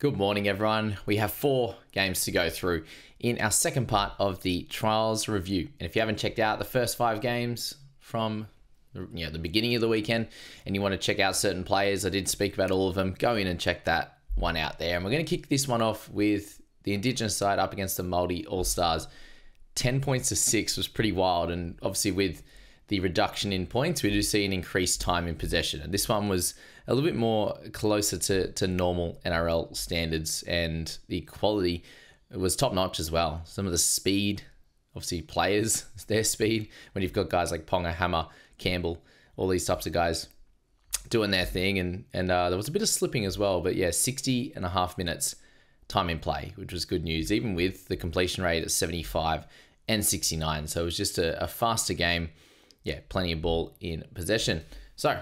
Good morning, everyone. We have 4 games to go through in our second part of the trials review. And if you haven't checked out the first 5 games from the beginning of the weekend and you want to check out certain players, I did speak about all of them, go in and check that one out there. And we're going to kick this one off with the Indigenous side up against the Māori All-Stars. 10 points to 6 was pretty wild. And obviously with the reduction in points, we do see an increased time in possession. And this one was a little bit more closer to normal NRL standards, and the quality was top notch as well. Some of the speed, obviously players, their speed, when you've got guys like Ponga, Hammer, Campbell, all these types of guys doing their thing. And there was a bit of slipping as well, but yeah, 60.5 minutes time in play, which was good news, even with the completion rate at 75 and 69. So it was just a faster game. Yeah, plenty of ball in possession. So,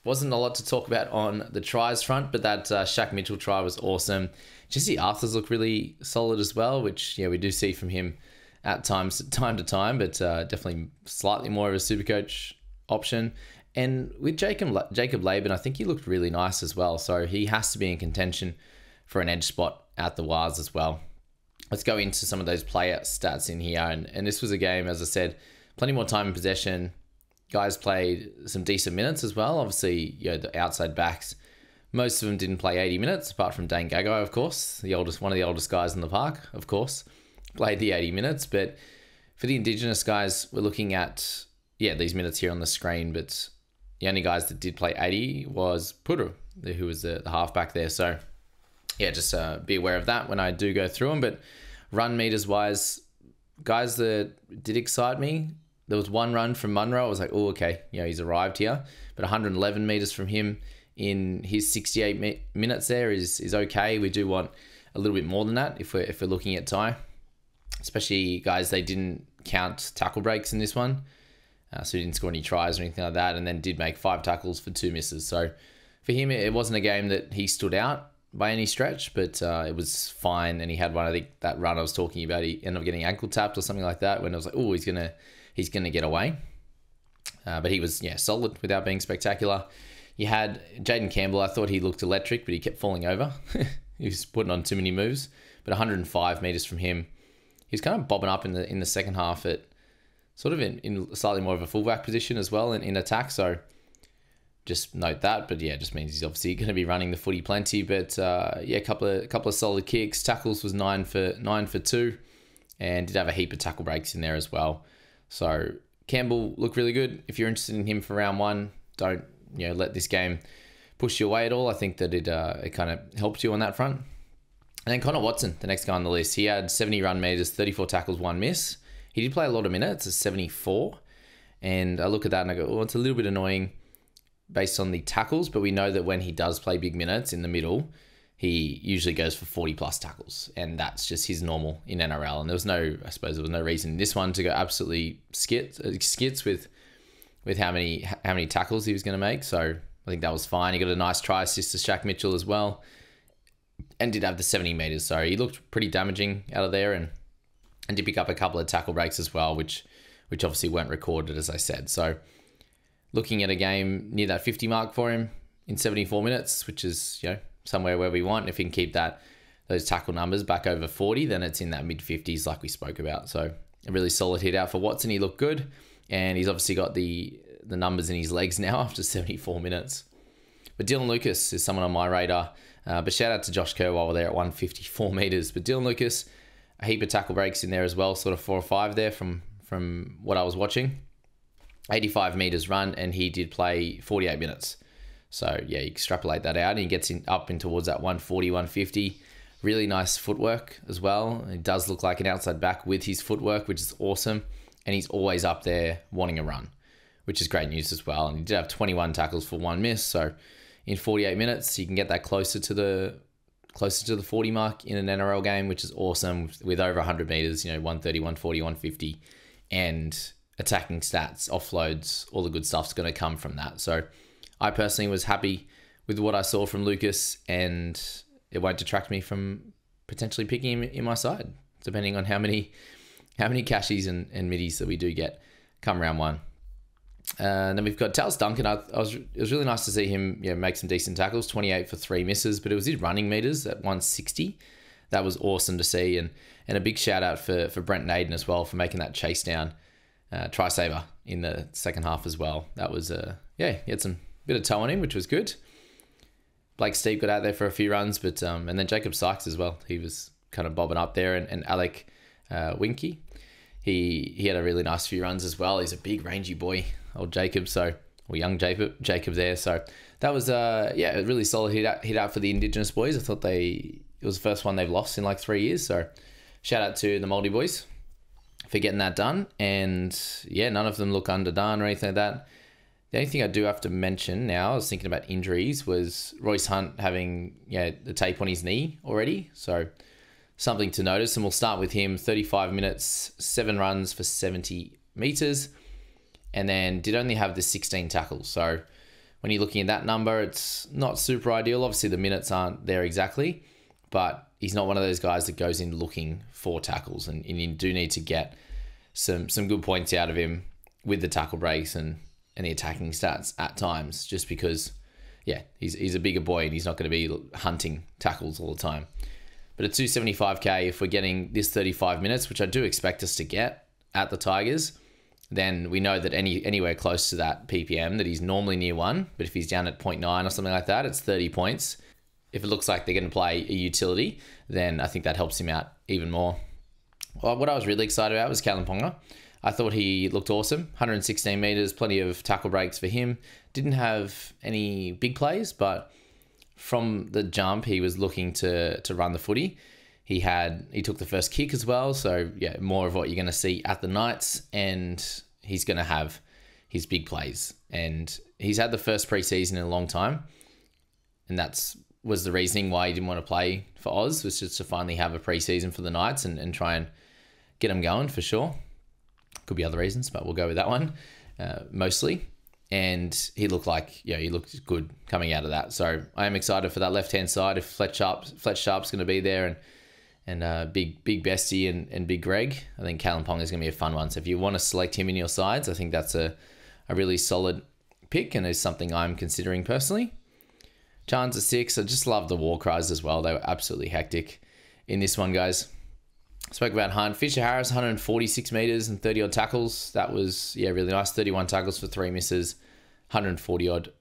wasn't a lot to talk about on the tries front, but that Shaq Mitchell try was awesome. Jesse Arthur's look really solid as well, which we do see from him at time to time, but definitely slightly more of a Supercoach option. And with Jacob Laban, I think he looked really nice as well. So he has to be in contention for an edge spot at the Wars as well. Let's go into some of those player stats in here. And this was a game, as I said, plenty more time in possession. Guys played some decent minutes as well. Obviously, the outside backs, most of them didn't play 80 minutes, apart from Dane Gagai, of course, one of the oldest guys in the park, of course, played the 80 minutes. But for the Indigenous guys, we're looking at, these minutes here on the screen, but the only guys that did play 80 was Puru, who was the halfback there. So, just be aware of that when I do go through them. But run meters wise, guys that did excite me, there was one run from Munro. I was like, oh, okay, he's arrived here. But 111 meters from him in his 68 minutes there is okay. We do want a little bit more than that if we're looking at Ty, especially guys, they didn't count tackle breaks in this one. So he didn't score any tries or anything like that, and then did make 5 tackles for 2 misses. So for him, it wasn't a game that he stood out by any stretch, but it was fine. And he had one, I think that run I was talking about, he ended up getting ankle tapped or something like that, when I was like, oh, he's gonna get away. But he was, solid without being spectacular. You had Jaden Campbell. I thought he looked electric, but he kept falling over. He was putting on too many moves. But 105 meters from him. He was kind of bobbing up in the second half at sort of in slightly more of a fullback position as well in attack. So just note that. But just means he's obviously going to be running the footy plenty. But a couple of solid kicks. Tackles was 9 for 2, and did have a heap of tackle breaks in there as well. So Campbell looked really good. If you're interested in him for round 1, don't let this game push you away at all. I think that it kind of helped you on that front. And then Connor Watson, the next guy on the list, he had 70 run meters, 34 tackles, 1 miss. He did play a lot of minutes, 74. And I look at that and I go, it's a little bit annoying based on the tackles, but we know that when he does play big minutes in the middle, he usually goes for 40 plus tackles, and that's just his normal in NRL. And there was no reason in this one to go absolutely skits with how many tackles he was going to make. So I think that was fine. He got a nice try assist to Shaq Mitchell as well, and did have the 70 meters. So he looked pretty damaging out of there, and did pick up a couple of tackle breaks as well, which obviously weren't recorded, as I said. So looking at a game near that 50 mark for him in 74 minutes, which is, somewhere where we want. If he can keep those tackle numbers back over 40, then it's in that mid-50s like we spoke about. So a really solid hit out for Watson. He looked good, and he's obviously got the numbers in his legs now after 74 minutes. But Dylan Lucas is someone on my radar. But shout out to Josh Kerr while we're there at 154 meters. But Dylan Lucas, a heap of tackle breaks in there as well, sort of 4 or 5 there from what I was watching. 85 meters run, and he did play 48 minutes. So, you extrapolate that out, and he gets up in towards that 140, 150. Really nice footwork as well. It does look like an outside back with his footwork, which is awesome. And he's always up there wanting a run, which is great news as well. And he did have 21 tackles for 1 miss. So, in 48 minutes, you can get that closer to the 40 mark in an NRL game, which is awesome, with over 100 meters, 130, 140, 150. And attacking stats, offloads, all the good stuff's going to come from that. So, I personally was happy with what I saw from Lucas, and it won't detract me from potentially picking him in my side, depending on how many cashies and middies that we do get come round 1. And then we've got Tails Duncan. It was really nice to see him make some decent tackles, 28 for 3 misses, but it was his running meters at 160. That was awesome to see. And a big shout out for Brent and Hayden as well for making that chase down try saver in the second half as well. That was, he had some bit of toe on him, which was good. Blake Steep got out there for a few runs, but and then Jacob Sykes as well. He was kind of bobbing up there, and Alec Winky. He had a really nice few runs as well. He's a big rangy boy, old Jacob. Young Jacob there. So that was a really solid hit out for the Indigenous boys. I thought it was the first one they've lost in like 3 years. So shout out to the Māori boys for getting that done. And none of them look underdone or anything like that. The only thing I do have to mention now, I was thinking about injuries, was Royce Hunt having the tape on his knee already. So something to notice. And we'll start with him. 35 minutes, 7 runs for 70 meters. And then did only have the 16 tackles. So when you're looking at that number, it's not super ideal. Obviously, the minutes aren't there exactly. But he's not one of those guys that goes in looking for tackles. And you do need to get some good points out of him with the tackle breaks and the attacking stats at times, just because, he's a bigger boy and he's not going to be hunting tackles all the time. But at 275k, if we're getting this 35 minutes, which I do expect us to get at the Tigers, then we know that anywhere close to that PPM, that he's normally near 1. But if he's down at 0.9 or something like that, it's 30 points. If it looks like they're going to play a utility, then I think that helps him out even more. Well, what I was really excited about was Callum Ponga. I thought he looked awesome. 116 meters, plenty of tackle breaks for him. Didn't have any big plays, but from the jump, he was looking to run the footy. He took the first kick as well. So more of what you're going to see at the Knights, and he's going to have his big plays. And he's had the first preseason in a long time. And was the reasoning why he didn't want to play for Oz, was just to finally have a preseason for the Knights and try and get them going for sure. Could be other reasons, but we'll go with that one mostly. And he looked good coming out of that. So I am excited for that left-hand side. If Fletch Sharp's going to be there and big Bestie and Big Greg, I think Callum Ponga is going to be a fun one. So if you want to select him in your sides, I think that's a really solid pick and is something I'm considering personally. Chance at 6. I just love the war cries as well. They were absolutely hectic in this one, guys. Spoke about Hunt. Fisher Harris, 146 meters and 30 odd tackles. That was, really nice. 31 tackles for 3 misses, 140 odd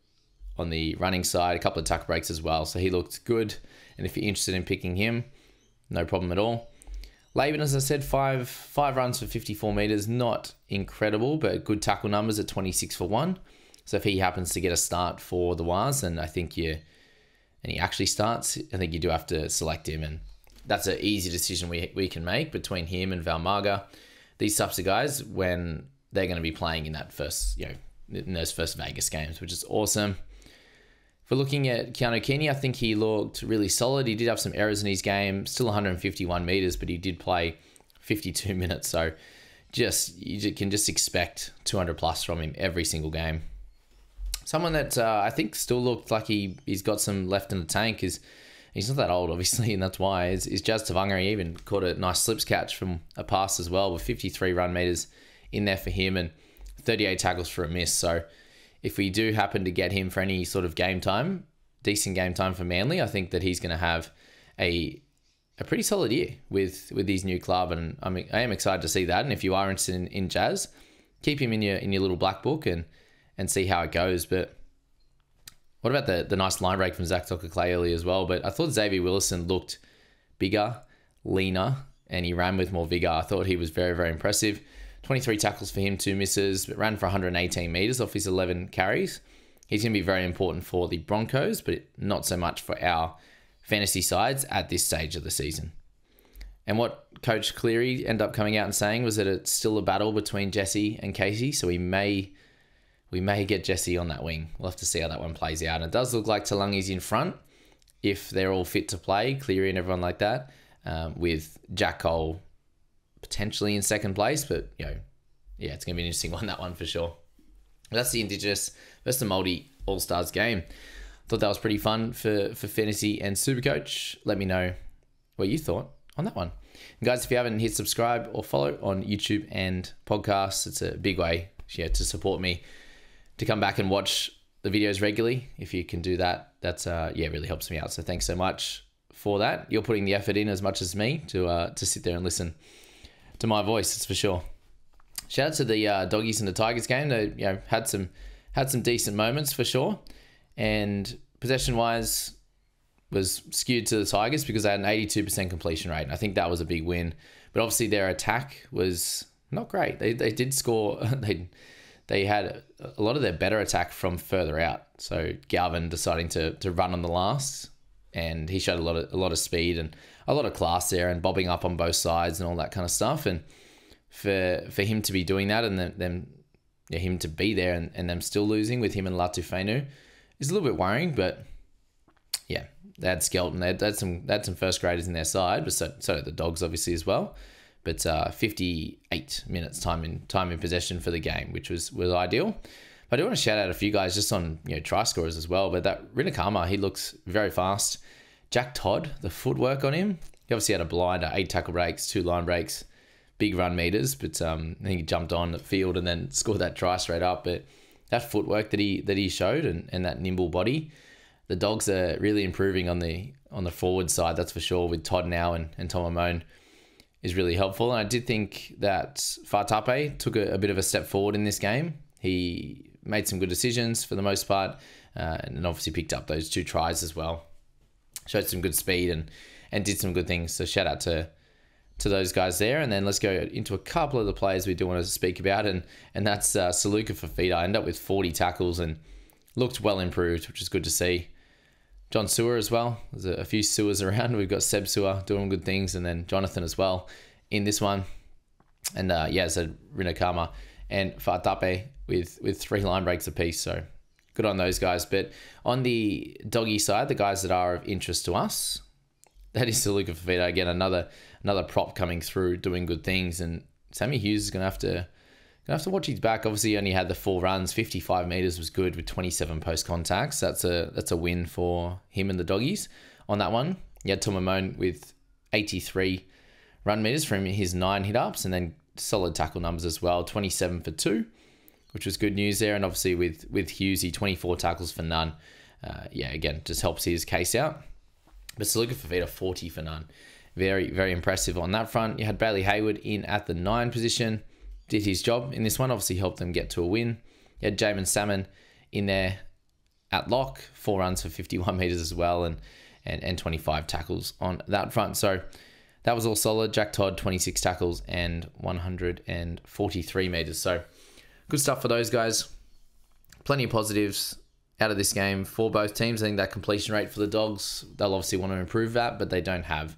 on the running side. A couple of tackle breaks as well. So he looked good. And if you're interested in picking him, no problem at all. Laban, as I said, five runs for 54 meters. Not incredible, but good tackle numbers at 26 for 1. So if he happens to get a start for the Wars, and he actually starts, I think you do have to select him. And that's an easy decision we can make between him and Valmarga. These types of guys, when they're going to be playing in that first, in those first Vegas games, which is awesome. If we're looking at Keanu Keeney, I think he looked really solid. He did have some errors in his game, still 151 meters, but he did play 52 minutes. So you can just expect 200 plus from him every single game. Someone that I think still looked like he's got some left in the tank is, he's not that old, obviously, and that's why, is Jazz Tavanga. He even caught a nice slips catch from a pass as well, with 53 run meters in there for him and 38 tackles for a miss. So if we do happen to get him for any sort of game time, decent game time for Manly, I think that he's going to have a pretty solid year with his new club, and I am excited to see that. And if you are interested in Jazz, keep him in your little black book and see how it goes. But what about the nice line break from Zach Tucker-Clay earlier as well? But I thought Xavier Willison looked bigger, leaner, and he ran with more vigor. I thought he was very, very impressive. 23 tackles for him, 2 misses, but ran for 118 meters off his 11 carries. He's going to be very important for the Broncos, but not so much for our fantasy sides at this stage of the season. And what Coach Cleary ended up coming out and saying was that it's still a battle between Jesse and Casey, so we may get Jesse on that wing. We'll have to see how that one plays out. And it does look like Talangi's in front if they're all fit to play, Cleary and everyone like that, with Jack Cole potentially in second place. But, it's going to be an interesting one, that one for sure. That's the Indigenous versus the Māori All-Stars game. Thought that was pretty fun for Fantasy and Supercoach. Let me know what you thought on that one. And guys, if you haven't hit subscribe or follow on YouTube and podcasts, it's a big way to support me to come back and watch the videos regularly. If you can do that, that's yeah, really helps me out. So thanks so much for that. You're putting the effort in as much as me to sit there and listen to my voice. That's for sure. Shout out to the Doggies and the Tigers game. They had some decent moments for sure, and possession wise was skewed to the Tigers because they had an 82% completion rate. And I think that was a big win, but obviously their attack was not great. They did score. They had a lot of their better attack from further out. So Galvin deciding to run on the last, and he showed a lot of speed and a lot of class there, and bobbing up on both sides and all that kind of stuff. And for him to be doing that, and then him to be there and them still losing with him and Latufenu is a little bit worrying. But yeah, they had Skelton. They had some first graders in their side, but so did the Dogs obviously as well. But 58 minutes time in possession for the game, which was ideal. But I do want to shout out a few guys just on try scorers as well. But that Rinakama, he looks very fast. Jack Todd, the footwork on him, he obviously had a blinder, 8 tackle breaks, 2 line breaks, big run meters. But I think he jumped on the field and then scored that try straight up. But that footwork that he showed and that nimble body, the Dogs are really improving on the forward side. That's for sure. With Todd now and Tom Amone is really helpful. And I did think that Fatape took a bit of a step forward in this game. He made some good decisions for the most part, and obviously picked up those 2 tries as well. Showed some good speed and did some good things. So shout out to those guys there. And then let's go into a couple of the players we do want to speak about, and that's Saluka Fafita. Ended up with 40 tackles and looked well improved, which is good to see. John Sewer as well. There's a few Sewers around. We've got Seb Sewer doing good things, and then Jonathan as well in this one. And so Rinakama and Fatape with 3 line breaks apiece. So good on those guys. But on the Doggy side, the guys that are of interest to us, that is Saluka Fafita. Again, another prop coming through, doing good things. And Sammy Hughes is gonna have to watch his back. Obviously, he only had the 4 runs. 55 meters was good with 27 post contacts. That's a win for him and the Doggies on that one. He had Tom Amone with 83 run meters from his 9 hit ups, and then solid tackle numbers as well. 27 for 2, which was good news there. And obviously with Hughesy, 24 tackles for none. Again, just helps his case out. But Saluka Fafita, 40 for none. Very, very impressive on that front. You had Bailey Hayward in at the 9 position. Did his job in this one, obviously helped them get to a win. You had Jamin Salmon in there at lock, 4 runs for 51 meters as well, and 25 tackles on that front. So that was all solid. Jack Todd, 26 tackles and 143 meters. So good stuff for those guys. Plenty of positives out of this game for both teams. I think that completion rate for the Dogs, they'll obviously want to improve that, but they don't have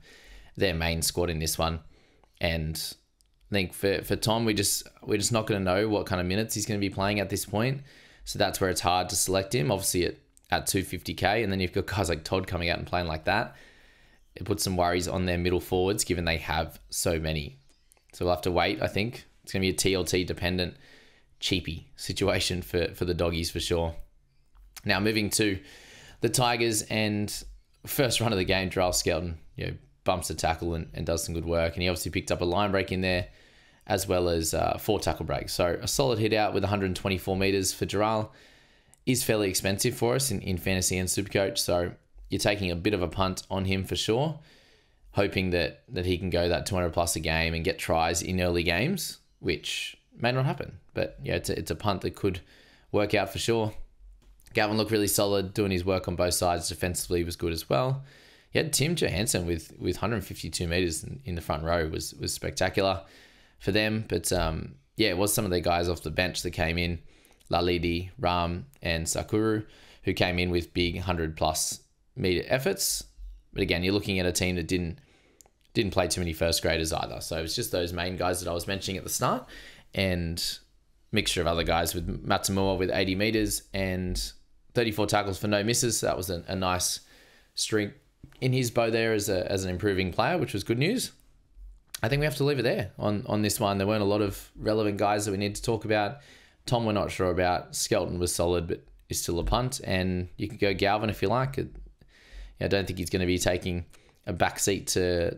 their main squad in this one. And I think for Tom, we're just not going to know what kind of minutes he's going to be playing at this point. So that's where it's hard to select him. Obviously at 250k, and then you've got guys like Todd coming out and playing like that. It puts some worries on their middle forwards, given they have so many. So we'll have to wait. I think it's going to be a TLT dependent, cheapy situation for the Doggies for sure. Now moving to the Tigers, and first run of the game, Jarrell Skelton, bumps the tackle and does some good work. And he obviously picked up a line break in there, as well as 4 tackle breaks. So a solid hit out with 124 meters for Jarrell is fairly expensive for us in Fantasy and Supercoach. So you're taking a bit of a punt on him for sure, hoping that he can go that 200 plus a game and get tries in early games, which may not happen. But yeah, it's a punt that could work out for sure. Galvin looked really solid, doing his work on both sides. Defensively was good as well. He had Tim Johansson with 152 meters in the front row was spectacular for them. But it was some of the guys off the bench that came in, Lalidi, Ram, and Sakuru, who came in with big 100 plus meter efforts. But again, you're looking at a team that didn't play too many first graders either. So it's just those main guys that I was mentioning at the start, and mixture of other guys with Matsumura with 80 meters and 34 tackles for no misses. So that was a nice string in his bow there as an improving player, which was good news. I think we have to leave it there on this one. There weren't a lot of relevant guys that we need to talk about. Tom, we're not sure about. Skelton was solid, but is still a punt. And you could go Galvin if you like. I don't think he's going to be taking a backseat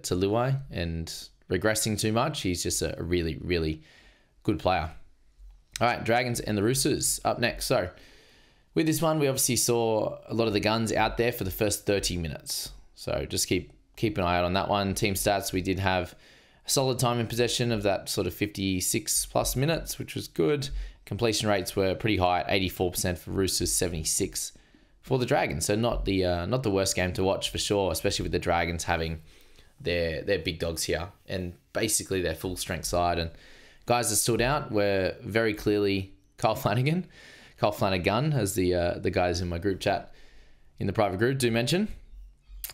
to Luai and regressing too much. He's just a really, really good player. All right, Dragons and the Roosters up next. So with this one, we obviously saw a lot of the guns out there for the first 30 minutes. So just keep an eye out on that one. Team stats, we did have a solid time in possession of that sort of 56 plus minutes, which was good. Completion rates were pretty high at 84% for Roosters, 76 for the Dragons. So not the worst game to watch for sure, especially with the Dragons having their big dogs here and basically their full strength side. And guys that stood out were very clearly Kyle Flanagan, as the guys in my group chat in the private group do mention.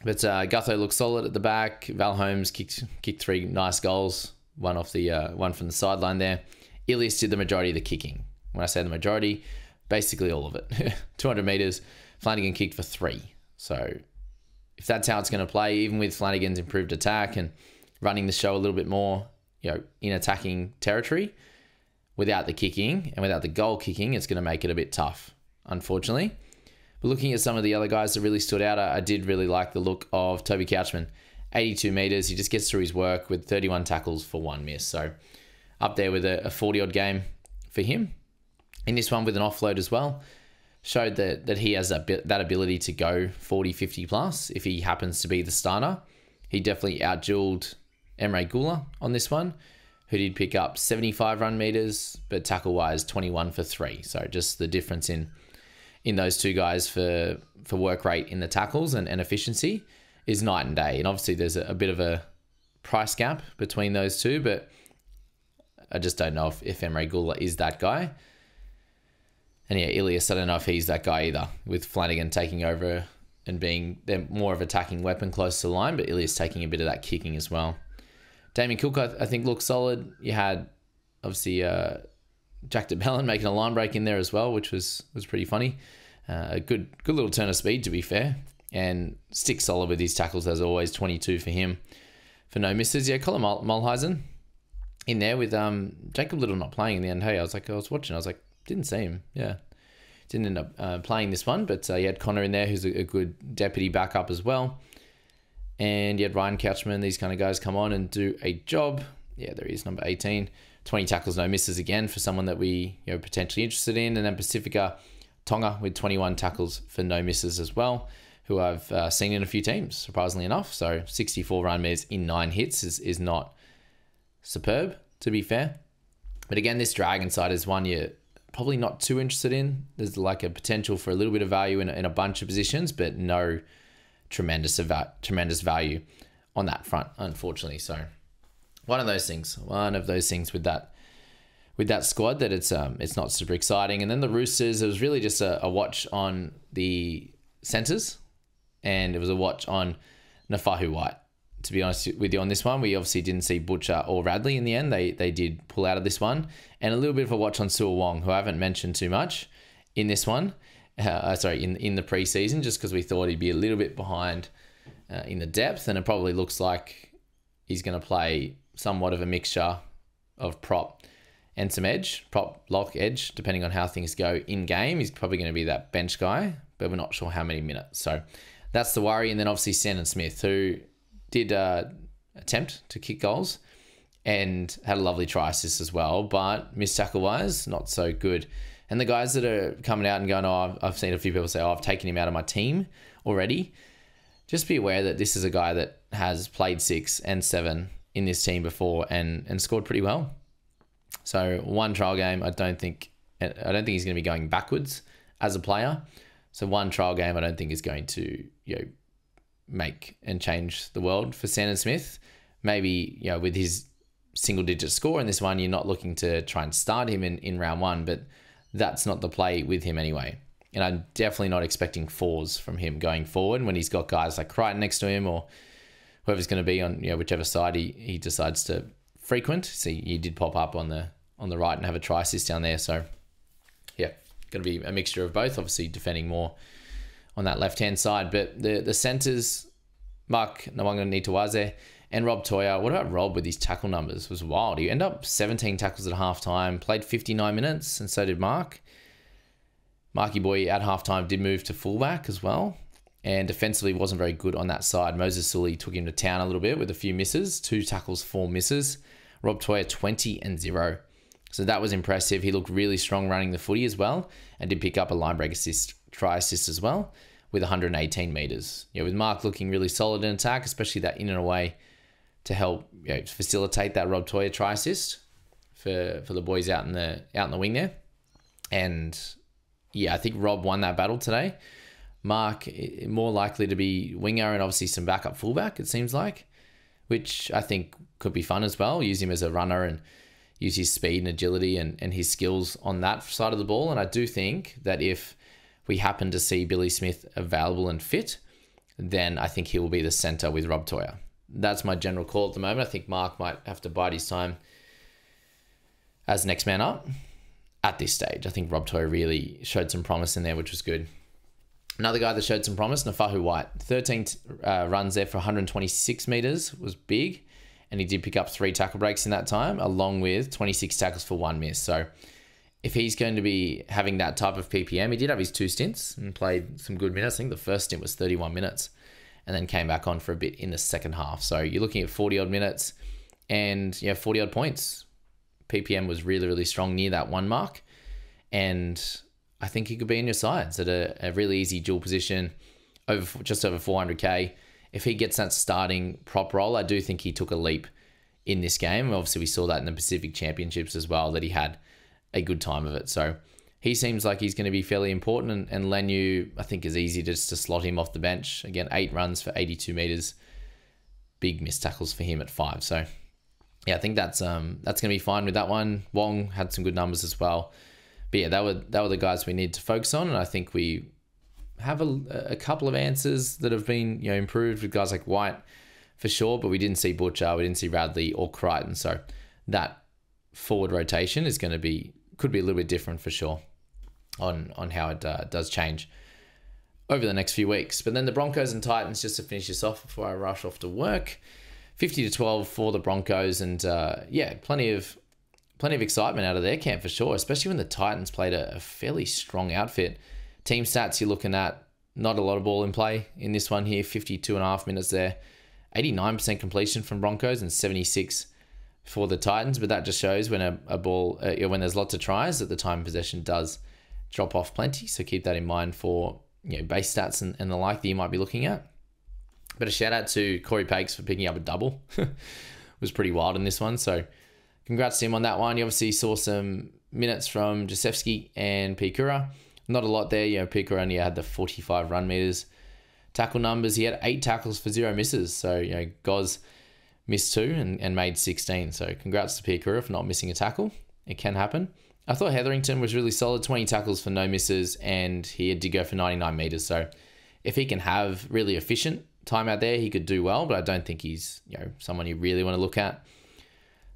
But Gutho looked solid at the back. Val Holmes kicked 3 nice goals, one off the one from the sideline there. Ilias did the majority of the kicking. When I say the majority, basically all of it. 200 meters, Flanagan kicked for 3. So if that's how it's going to play, even with Flanagan's improved attack and running the show a little bit more, in attacking territory, without the kicking and without the goal kicking, it's going to make it a bit tough, unfortunately. But looking at some of the other guys that really stood out, I did really like the look of Toby Couchman. 82 meters, he just gets through his work with 31 tackles for 1 miss. So up there with a 40-odd game for him. In this one with an offload as well, showed that he has that ability to go 40, 50 plus if he happens to be the starter. He definitely out-dueled Emre Gula on this one, who did pick up 75 run meters, but tackle-wise 21 for 3. So just the difference in those two guys for work rate in the tackles and efficiency is night and day. And obviously there's a bit of a price gap between those two, but I just don't know if Emre Gula is that guy. And yeah, Ilias, I don't know if he's that guy either, with Flanagan taking over and being more of an attacking weapon close to the line, but Ilias taking a bit of that kicking as well. Damien Cook, I think, looked solid. You had, obviously, Jack de Belin making a line break in there as well, which was pretty funny. A good little turn of speed, to be fair. And stick solid with his tackles, as always. 22 for him for no misses. Yeah, Colin Mulheisen in there with Jacob Little not playing in the end. Hey, I was watching. I was like, didn't see him. Yeah. Didn't end up playing this one, but you had Connor in there, who's a good deputy backup as well. And you had Ryan Couchman, these kind of guys come on and do a job. Yeah, there he is, number 18. 20 tackles, no misses again for someone that we potentially interested in. And then Pacifica Tonga with 21 tackles for no misses as well, who I've seen in a few teams, surprisingly enough. So 64 run meters in 9 hits is not superb, to be fair. But again, this Dragon side is one you're probably not too interested in. There's like a potential for a little bit of value in a bunch of positions, but no tremendous value on that front, unfortunately. So one of those things with that squad that it's not super exciting. And then the Roosters, it was really just a watch on the centers, and it was a watch on Nafahu White. To be honest with you on this one, we obviously didn't see Butcher or Radley in the end. They did pull out of this one. And a little bit of a watch on Sua Wong, who I haven't mentioned too much in this one. In the preseason, just because we thought he'd be a little bit behind in the depth. And it probably looks like he's going to play somewhat of a mixture of prop and some edge, prop, lock, edge, depending on how things go in game. He's probably going to be that bench guy, but we're not sure how many minutes. So that's the worry. And then obviously Sandon Smith, who did attempt to kick goals and had a lovely try assist as well, but missed tackle-wise, not so good. And the guys that are coming out and going, I've seen a few people say, I've taken him out of my team already. Just be aware that this is a guy that has played 6 and 7 in this team before and scored pretty well. So one trial game, I don't think he's going to be going backwards as a player. So one trial game, I don't think is going to make and change the world for Sandon Smith. Maybe with his single-digit score in this one, you're not looking to try and start him in round 1, but that's not the play with him anyway. And I'm definitely not expecting 4s from him going forward when he's got guys like Crichton next to him or whoever's going to be on whichever side he decides to frequent. See, he did pop up on the right and have a try assist down there. So yeah, going to be a mixture of both, obviously defending more on that left-hand side. But the centres, Mark Nawanga-Nitawaze and Rob Toya. What about Rob with his tackle numbers? It was wild. He ended up 17 tackles at halftime, played 59 minutes, and so did Mark. Marky boy at halftime did move to fullback as well, and defensively wasn't very good on that side. Moses Sully took him to town a little bit with a few misses, 2 tackles, 4 misses. Rob Toya 20 and 0. So that was impressive. He looked really strong running the footy as well, and did pick up a line break try assist as well with 118 metres. With Mark looking really solid in attack, especially that in and away to help facilitate that Rob Toya try assist for the boys out in the wing there. And I think Rob won that battle today. Mark more likely to be winger and obviously some backup fullback, it seems like, which I think could be fun as well. Use him as a runner and use his speed and agility and his skills on that side of the ball. And I do think that if we happen to see Billy Smith available and fit, then I think he will be the centre with Rob Toya. That's my general call at the moment. I think Mark might have to bide his time as next man up at this stage. I think Rob Toya really showed some promise in there, which was good. Another guy that showed some promise, Nafahu White. 13 runs there for 126 metres was big, and he did pick up 3 tackle breaks in that time, along with 26 tackles for 1 miss. So if he's going to be having that type of PPM, he did have his 2 stints and played some good minutes. I think the first stint was 31 minutes and then came back on for a bit in the second half. So you're looking at 40-odd minutes and 40-odd points. PPM was really, really strong near that 1 mark, and I think he could be in your sides at a really easy dual position, just over 400k. If he gets that starting prop role, I do think he took a leap in this game. Obviously, we saw that in the Pacific Championships as well, that he had a good time of it. So he seems like he's going to be fairly important, and Lenu, I think, is easy just to slot him off the bench. Again, 8 runs for 82 metres. Big missed tackles for him at 5. So I think that's going to be fine with that one. Wong had some good numbers as well. But that were the guys we need to focus on, and I think we have a couple of answers that have been improved with guys like White for sure, but we didn't see Butcher, we didn't see Radley or Crichton, so that forward rotation could be a little bit different for sure on how it does change over the next few weeks. But then the Broncos and Titans, just to finish this off before I rush off to work, 50-12 for the Broncos, and plenty of excitement out of their camp for sure, especially when the Titans played a fairly strong outfit. Team stats, you're looking at not a lot of ball in play in this one here, 52.5 minutes there. 89% completion from Broncos and 76 for the Titans, but that just shows when a ball, when there's lots of tries, that the time possession does drop off plenty. So keep that in mind for base stats and the like that you might be looking at. But a shout out to Corey Pakes for picking up a double. It was pretty wild in this one, so congrats to him on that one. You obviously saw some minutes from Josefsky and Pikura. Not a lot there. Pikura only had the 45 run meters. Tackle numbers, he had 8 tackles for 0 misses. So, Goz missed 2 and made 16. So congrats to Pikura for not missing a tackle. It can happen. I thought Hetherington was really solid, 20 tackles for no misses, and he did go for 99 meters. So if he can have really efficient time out there, he could do well, but I don't think he's someone you really want to look at.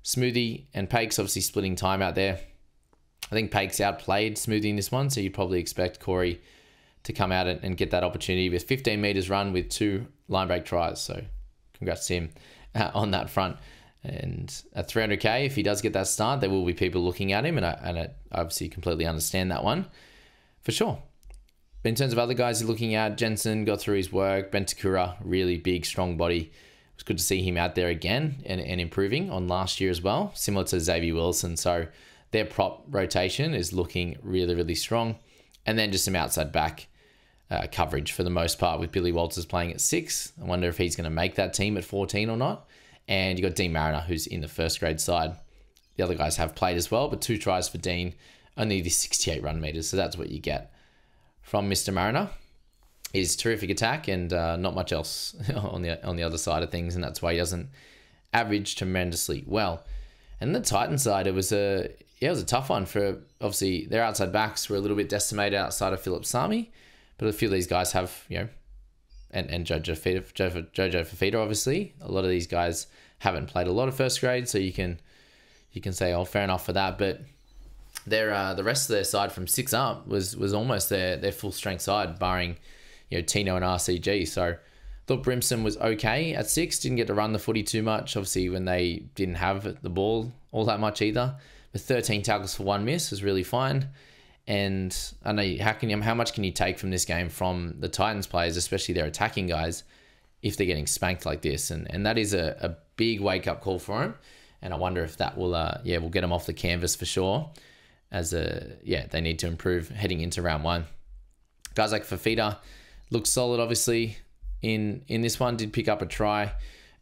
Smoothie and Pakes obviously splitting time out there. I think Pakes outplayed Smoothie in this one, so you'd probably expect Corey to come out and get that opportunity with 15 meters run with 2 line break tries. So congrats to him on that front. And at 300k, if he does get that start, there will be people looking at him, and I obviously completely understand that one for sure. But in terms of other guys you're looking at, Jensen got through his work. Bentakura, really big, strong body. It was good to see him out there again and improving on last year as well, similar to Xavier Wilson. So their prop rotation is looking really, really strong. And then just some outside back coverage for the most part, with Billy Walters playing at 6. I wonder if he's going to make that team at 14 or not. And you got Dean Mariner, who's in the first grade side. The other guys have played as well, but 2 tries for Dean, only the 68 run meters. So that's what you get from Mr. Mariner. Is terrific attack and not much else on the other side of things, and that's why he doesn't average tremendously well. And the Titan side, it was a tough one for, obviously their outside backs were a little bit decimated outside of Philip Sami, but a few of these guys have and Jojo Fafita, obviously. A lot of these guys haven't played a lot of first grade, so you can say, oh, fair enough for that. But their the rest of their side from 6 up was almost their full strength side, barring Tino and RCG. So I thought Brimson was okay at 6. Didn't get to run the footy too much, obviously, when they didn't have the ball all that much either. But 13 tackles for 1 miss was really fine. And I know how much can you take from this game from the Titans players, especially their attacking guys, if they're getting spanked like this? And that is a big wake-up call for them. And I wonder if that will, will get them off the canvas for sure. They need to improve heading into round 1. Guys like Fafita looks solid, obviously, in this one. Did pick up a try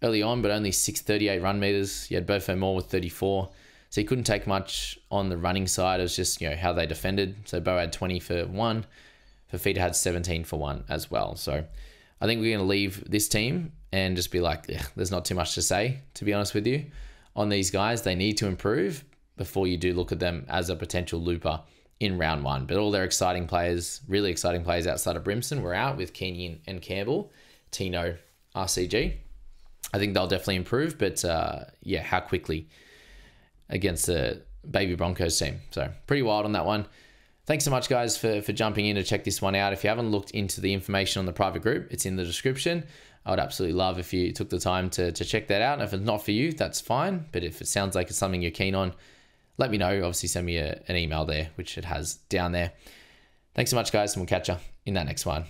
early on, but only 638 run meters. He had Bofo Moore with 34. So he couldn't take much on the running side. It was just, how they defended. So Bo had 20 for 1. Fafita had 17 for 1 as well. So I think we're going to leave this team and just be like, there's not too much to say, to be honest with you, on these guys. They need to improve before you do look at them as a potential looper in round 1. But all their exciting players, really exciting players outside of Brimson, were out with Keeney and Campbell, Tino, RCG. I think they'll definitely improve, but how quickly against the Baby Broncos team. So pretty wild on that one. Thanks so much, guys, for jumping in to check this one out. If you haven't looked into the information on the private group, it's in the description. I would absolutely love if you took the time to check that out. And if it's not for you, that's fine. But if it sounds like it's something you're keen on, let me know. Obviously, send me an email there, which it has down there. Thanks so much, guys, and we'll catch you in that next one.